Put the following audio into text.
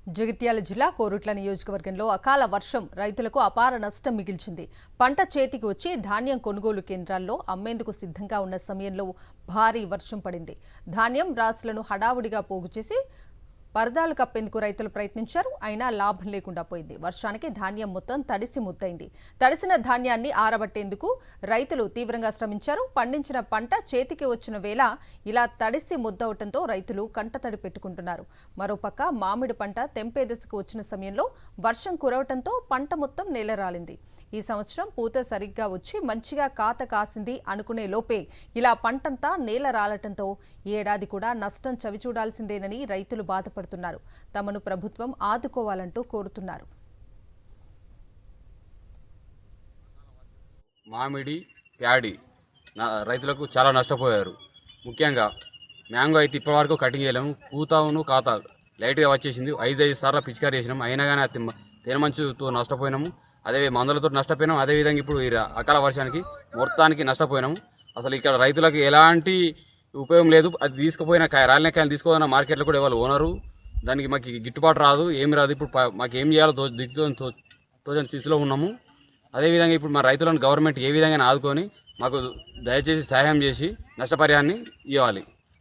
జగిత్యాల జిల్లా కోరుట్ల నియోజకవర్గంలో అకాల వర్షం రైతులకు అపార నష్టం మిగిల్చింది. పంట చేతికి వచ్చి ధాన్యం కొనుగోలు కేంద్రాల్లో అమ్మేందుకు సిద్ధంగా ఉన్న సమయంలో భారీ వర్షం పడింది. ధాన్యం రాసులను హడావుడిగా పోగుచేసి పరదాలు కప్పేందుకు రైతులు ప్రయత్నించారు. అయినా లాభం లేకుండా పోయింది. వర్షానికి ధాన్యం మొత్తం తడిసి ముద్దైంది. తడిసిన ధాన్యాన్ని ఆరబట్టేందుకు రైతులు తీవ్రంగా శ్రమించారు. పండించిన పంట చేతికి వచ్చిన వేళ ఇలా తడిసి ముద్దవటంతో రైతులు కంటతడి పెట్టుకుంటున్నారు. మరోపక్క మామిడి పంట తెంపే దశకు వచ్చిన సమయంలో వర్షం కురవటంతో పంట మొత్తం నేలరాలింది. ఈ సంవత్సరం పూత సరిగ్గా వచ్చి మంచిగా కాత కాసింది అనుకునే లోపే ఇలా పంటంతా నేల రాలటంతో ఏడాది కూడా నష్టం చవిచూడాల్సిందేనని రైతులు బాధపడుతున్నారు. తమను ప్రభుత్వం ఆదుకోవాలంటూ కోరుతున్నారు. మామిడి ప్యాడి రైతులకు చాలా నష్టపోయారు. ముఖ్యంగా మ్యాంగో అయితే ఇప్పటివరకు కటింగ్ చేయలేము. పూతను కాత లైట్గా వచ్చేసింది. 5 సార్లు పిచికారీ చేసినాము. అయినా కానీ తేనెమంచుతో నష్టపోయినాము. అదే మందులతో నష్టపోయినాము. అదేవిధంగా ఇప్పుడు అకాల వర్షానికి మొత్తానికి నష్టపోయినాము. అసలు ఇక్కడ రైతులకు ఎలాంటి ఉపయోగం లేదు. అది తీసుకుపోయిన రాలిన కాయలు తీసుకుపోయిన మార్కెట్లో కూడా ఎవరు ఓనరు దానికి మాకు గిట్టుబాటు రాదు, ఏమి రాదు. ఇప్పుడు మాకు ఏం చేయాలో తోచని స్థితిలో ఉన్నాము. అదేవిధంగా ఇప్పుడు మా రైతులను గవర్నమెంట్ ఏ విధంగా ఆదుకొని మాకు దయచేసి సహాయం చేసి నష్టపరిహారాన్ని ఇవ్వాలి.